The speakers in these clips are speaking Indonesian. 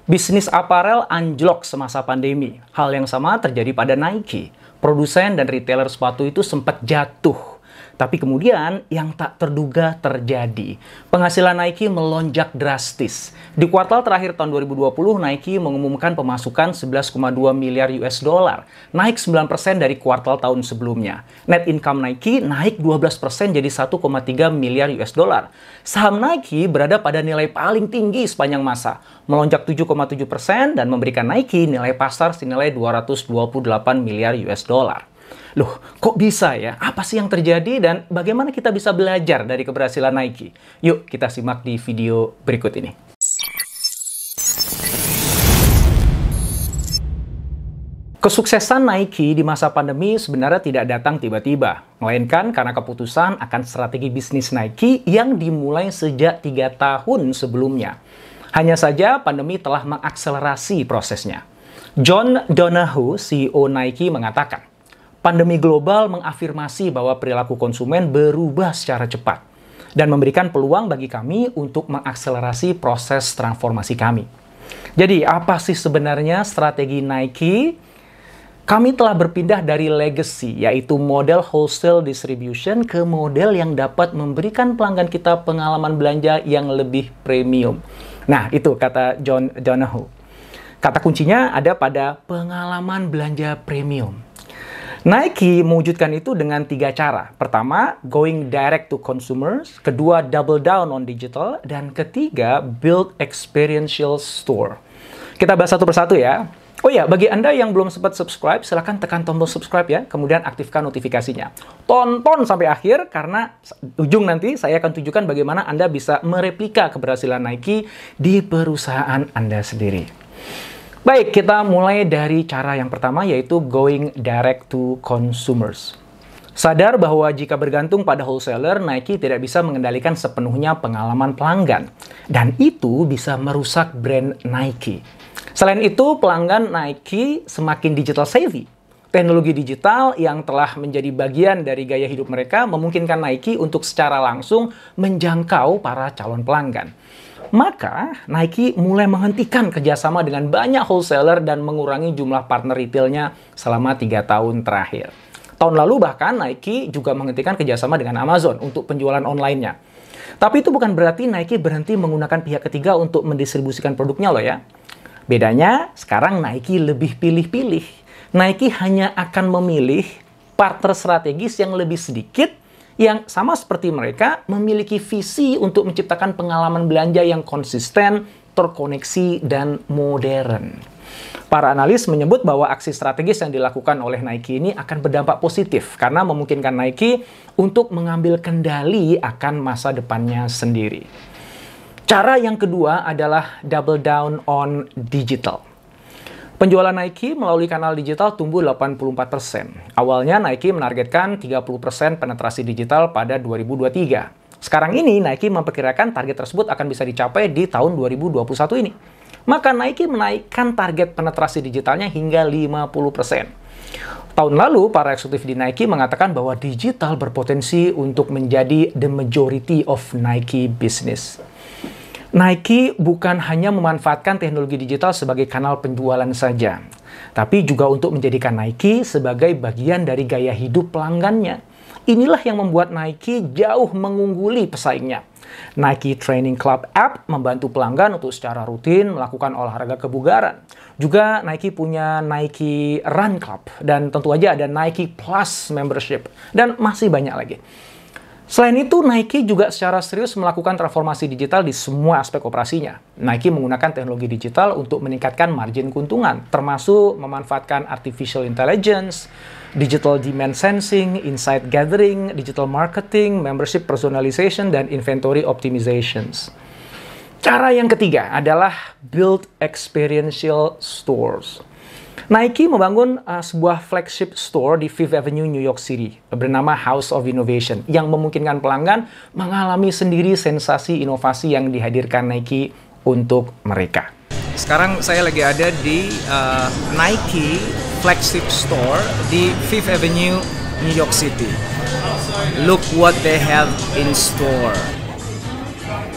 Bisnis aparel anjlok semasa pandemi. Hal yang sama terjadi pada Nike. Produsen dan retailer sepatu itu sempat jatuh. Tapi kemudian yang tak terduga terjadi. Penghasilan Nike melonjak drastis. Di kuartal terakhir tahun 2020, Nike mengumumkan pemasukan 11,2 miliar US dollar, naik 9% dari kuartal tahun sebelumnya. Net income Nike naik 12% jadi 1,3 miliar US dollar. Saham Nike berada pada nilai paling tinggi sepanjang masa, melonjak 7,7% dan memberikan Nike nilai pasar senilai 228 miliar US dollar. Loh, kok bisa ya? Apa sih yang terjadi dan bagaimana kita bisa belajar dari keberhasilan Nike? Yuk kita simak di video berikut ini. Kesuksesan Nike di masa pandemi sebenarnya tidak datang tiba-tiba, melainkan karena keputusan akan strategi bisnis Nike yang dimulai sejak 3 tahun sebelumnya. Hanya saja pandemi telah mengakselerasi prosesnya. John Donahoe, CEO Nike, mengatakan, pandemi global mengafirmasi bahwa perilaku konsumen berubah secara cepat dan memberikan peluang bagi kami untuk mengakselerasi proses transformasi kami. Jadi, apa sih sebenarnya strategi Nike? Kami telah berpindah dari legacy, yaitu model wholesale distribution, ke model yang dapat memberikan pelanggan kita pengalaman belanja yang lebih premium. Nah, itu kata John Donahoe. Kata kuncinya ada pada pengalaman belanja premium. Nike mewujudkan itu dengan 3 cara. Pertama, going direct to consumers. Kedua, double down on digital. Dan ketiga, build experiential store. Kita bahas satu persatu ya. Oh ya, bagi Anda yang belum sempat subscribe, silahkan tekan tombol subscribe ya. Kemudian aktifkan notifikasinya. Tonton sampai akhir, karena ujung nanti saya akan tunjukkan bagaimana Anda bisa mereplika keberhasilan Nike di perusahaan Anda sendiri. Baik, kita mulai dari cara yang pertama, yaitu going direct to consumers. Sadar bahwa jika bergantung pada wholesaler, Nike tidak bisa mengendalikan sepenuhnya pengalaman pelanggan. Dan itu bisa merusak brand Nike. Selain itu, pelanggan Nike semakin digital savvy. Teknologi digital yang telah menjadi bagian dari gaya hidup mereka memungkinkan Nike untuk secara langsung menjangkau para calon pelanggan. Maka, Nike mulai menghentikan kerjasama dengan banyak wholesaler dan mengurangi jumlah partner retailnya selama 3 tahun terakhir. Tahun lalu bahkan Nike juga menghentikan kerjasama dengan Amazon untuk penjualan online-nya. Tapi itu bukan berarti Nike berhenti menggunakan pihak ketiga untuk mendistribusikan produknya loh ya. Bedanya, sekarang Nike lebih pilih-pilih. Nike hanya akan memilih partner strategis yang lebih sedikit, yang sama seperti mereka memiliki visi untuk menciptakan pengalaman belanja yang konsisten, terkoneksi, dan modern. Para analis menyebut bahwa aksi strategis yang dilakukan oleh Nike ini akan berdampak positif karena memungkinkan Nike untuk mengambil kendali akan masa depannya sendiri. Cara yang kedua adalah double down on digital. Penjualan Nike melalui kanal digital tumbuh 84%. Awalnya Nike menargetkan 30% penetrasi digital pada 2023. Sekarang ini Nike memperkirakan target tersebut akan bisa dicapai di tahun 2021 ini. Maka Nike menaikkan target penetrasi digitalnya hingga 50%. Tahun lalu, para eksekutif di Nike mengatakan bahwa digital berpotensi untuk menjadi the majority of Nike business. Nike bukan hanya memanfaatkan teknologi digital sebagai kanal penjualan saja, tapi juga untuk menjadikan Nike sebagai bagian dari gaya hidup pelanggannya. Inilah yang membuat Nike jauh mengungguli pesaingnya. Nike Training Club App membantu pelanggan untuk secara rutin melakukan olahraga kebugaran. Juga Nike punya Nike Run Club, dan tentu aja ada Nike Plus Membership, dan masih banyak lagi. Selain itu, Nike juga secara serius melakukan transformasi digital di semua aspek operasinya. Nike menggunakan teknologi digital untuk meningkatkan margin keuntungan, termasuk memanfaatkan artificial intelligence, digital demand sensing, insight gathering, digital marketing, membership personalization, dan inventory optimizations. Cara yang ketiga adalah build experiential stores. Nike membangun sebuah flagship store di Fifth Avenue, New York City, bernama House of Innovation, yang memungkinkan pelanggan mengalami sendiri sensasi inovasi yang dihadirkan Nike untuk mereka. Sekarang saya lagi ada di Nike flagship store di Fifth Avenue, New York City. Look what they have in store.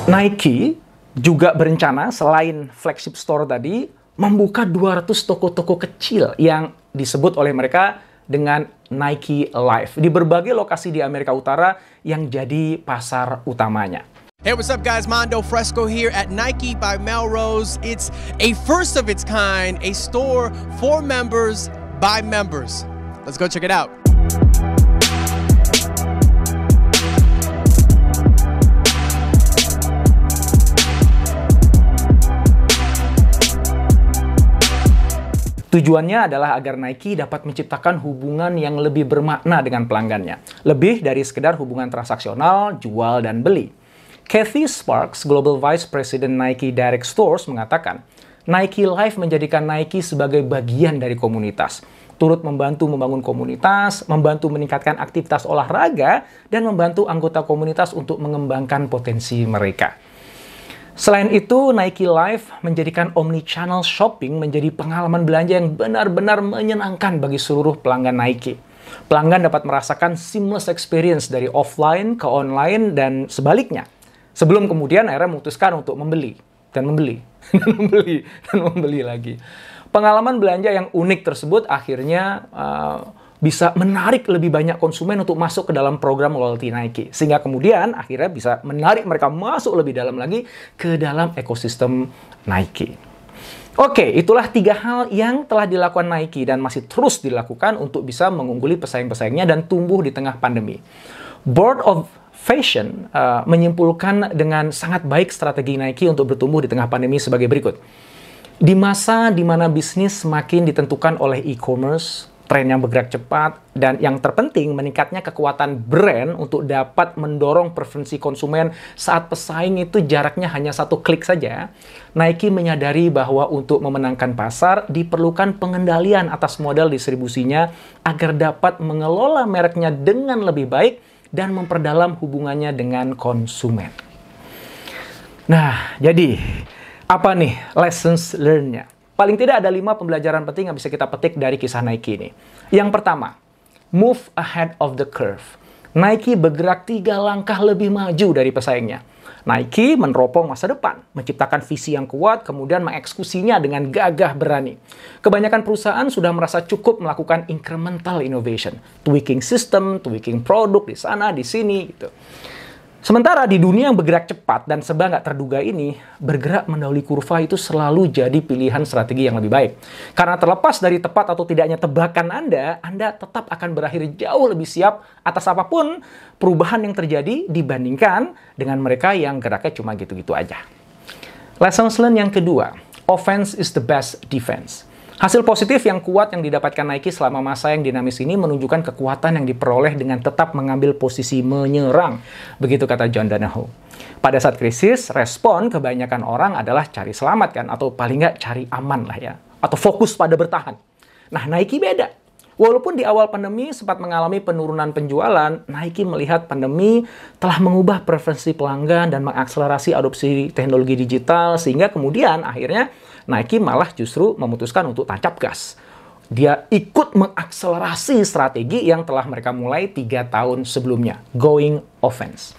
Nike juga berencana selain flagship store tadi, membuka 200 toko-toko kecil yang disebut oleh mereka dengan Nike Life di berbagai lokasi di Amerika Utara yang jadi pasar utamanya. Hey, what's up guys? Mondo Fresco here at Nike by Melrose. It's a first of its kind, a store for members by members. Let's go check it out. Tujuannya adalah agar Nike dapat menciptakan hubungan yang lebih bermakna dengan pelanggannya. Lebih dari sekedar hubungan transaksional, jual dan beli. Kathy Sparks, Global Vice President Nike Direct Stores, mengatakan, Nike Life menjadikan Nike sebagai bagian dari komunitas. Turut membantu membangun komunitas, membantu meningkatkan aktivitas olahraga, dan membantu anggota komunitas untuk mengembangkan potensi mereka. Selain itu, Nike Life menjadikan omni-channel shopping menjadi pengalaman belanja yang benar-benar menyenangkan bagi seluruh pelanggan Nike. Pelanggan dapat merasakan seamless experience dari offline ke online dan sebaliknya. Sebelum kemudian akhirnya memutuskan untuk membeli, dan membeli, dan membeli, dan membeli lagi. Pengalaman belanja yang unik tersebut akhirnya bisa menarik lebih banyak konsumen untuk masuk ke dalam program loyalty Nike. Sehingga kemudian akhirnya bisa menarik mereka masuk lebih dalam lagi ke dalam ekosistem Nike. Oke, itulah 3 hal yang telah dilakukan Nike dan masih terus dilakukan untuk bisa mengungguli pesaing-pesaingnya dan tumbuh di tengah pandemi. Board of Fashion menyimpulkan dengan sangat baik strategi Nike untuk bertumbuh di tengah pandemi sebagai berikut. Di masa di mana bisnis semakin ditentukan oleh e-commerce, tren yang bergerak cepat, dan yang terpenting meningkatnya kekuatan brand untuk dapat mendorong preferensi konsumen saat pesaing itu jaraknya hanya 1 klik saja, Nike menyadari bahwa untuk memenangkan pasar diperlukan pengendalian atas model distribusinya agar dapat mengelola mereknya dengan lebih baik dan memperdalam hubungannya dengan konsumen. Nah, jadi apa nih lessons learned-nya? Paling tidak ada 5 pembelajaran penting yang bisa kita petik dari kisah Nike ini. Yang pertama, move ahead of the curve. Nike bergerak 3 langkah lebih maju dari pesaingnya. Nike meneropong masa depan, menciptakan visi yang kuat, kemudian mengeksekusinya dengan gagah berani. Kebanyakan perusahaan sudah merasa cukup melakukan incremental innovation, tweaking system, tweaking produk di sana, di sini, gitu. Sementara di dunia yang bergerak cepat dan serba nggak terduga ini, bergerak mendahului kurva itu selalu jadi pilihan strategi yang lebih baik. Karena terlepas dari tepat atau tidaknya tebakan Anda tetap akan berakhir jauh lebih siap atas apapun perubahan yang terjadi dibandingkan dengan mereka yang geraknya cuma gitu-gitu aja. Lessons learned yang kedua, offense is the best defense. Hasil positif yang kuat yang didapatkan Nike selama masa yang dinamis ini menunjukkan kekuatan yang diperoleh dengan tetap mengambil posisi menyerang. Begitu kata John Donahoe. Pada saat krisis, respon kebanyakan orang adalah cari selamat kan, atau paling nggak cari aman lah ya. Atau fokus pada bertahan. Nah, Nike beda. Walaupun di awal pandemi sempat mengalami penurunan penjualan, Nike melihat pandemi telah mengubah preferensi pelanggan dan mengakselerasi adopsi teknologi digital, sehingga kemudian akhirnya Nike malah justru memutuskan untuk tancap gas. Dia ikut mengakselerasi strategi yang telah mereka mulai 3 tahun sebelumnya, going offense.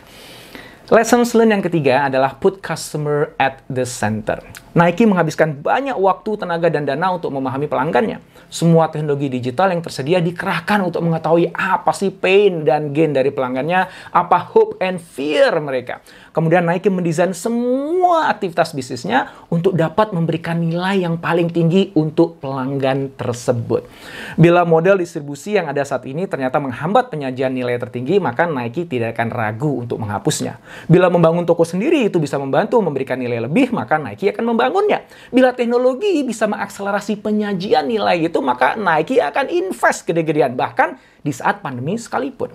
Lessons learned yang ketiga adalah put customer at the center. Nike menghabiskan banyak waktu, tenaga, dan dana untuk memahami pelanggannya. Semua teknologi digital yang tersedia dikerahkan untuk mengetahui apa sih pain dan gain dari pelanggannya, apa hope and fear mereka. Kemudian Nike mendesain semua aktivitas bisnisnya untuk dapat memberikan nilai yang paling tinggi untuk pelanggan tersebut. Bila model distribusi yang ada saat ini ternyata menghambat penyajian nilai tertinggi, maka Nike tidak akan ragu untuk menghapusnya. Bila membangun toko sendiri itu bisa membantu memberikan nilai lebih, maka Nike akan membangunnya. Bila teknologi bisa mengakselerasi penyajian nilai itu, maka Nike akan invest gede-gedean, bahkan di saat pandemi sekalipun.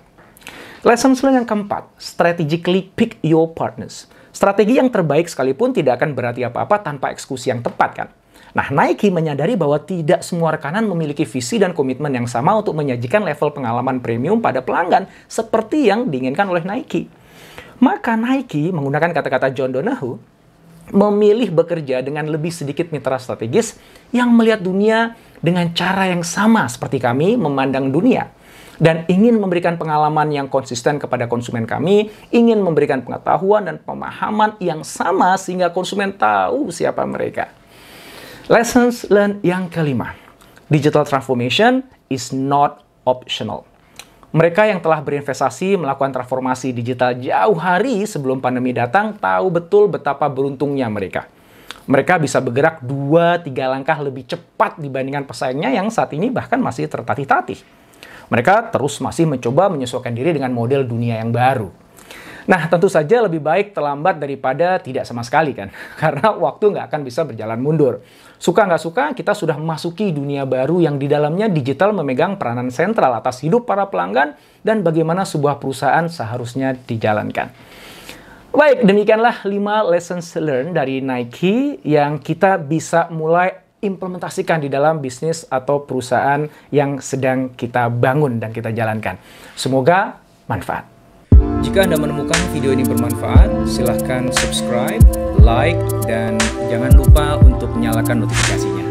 Lesson learned yang keempat, strategically pick your partners. Strategi yang terbaik sekalipun tidak akan berarti apa-apa tanpa eksekusi yang tepat kan. Nah, Nike menyadari bahwa tidak semua rekanan memiliki visi dan komitmen yang sama untuk menyajikan level pengalaman premium pada pelanggan seperti yang diinginkan oleh Nike. Maka Nike, menggunakan kata-kata John Donahoe, memilih bekerja dengan lebih sedikit mitra strategis yang melihat dunia dengan cara yang sama seperti kami memandang dunia. dan ingin memberikan pengalaman yang konsisten kepada konsumen kami, ingin memberikan pengetahuan dan pemahaman yang sama sehingga konsumen tahu siapa mereka. Lessons learned yang kelima, digital transformation is not optional. Mereka yang telah berinvestasi melakukan transformasi digital jauh hari sebelum pandemi datang tahu betul betapa beruntungnya mereka. Mereka bisa bergerak 2-3 langkah lebih cepat dibandingkan pesaingnya yang saat ini bahkan masih tertatih-tatih. Mereka terus masih mencoba menyesuaikan diri dengan model dunia yang baru. Nah, tentu saja lebih baik terlambat daripada tidak sama sekali kan. Karena waktu nggak akan bisa berjalan mundur. Suka nggak suka, kita sudah memasuki dunia baru yang di dalamnya digital memegang peranan sentral atas hidup para pelanggan dan bagaimana sebuah perusahaan seharusnya dijalankan. Baik, demikianlah 5 lessons learned dari Nike yang kita bisa mulai implementasikan di dalam bisnis atau perusahaan yang sedang kita bangun dan kita jalankan. Semoga manfaat. Jika Anda menemukan video ini bermanfaat, silahkan subscribe, like, dan jangan lupa untuk nyalakan notifikasinya.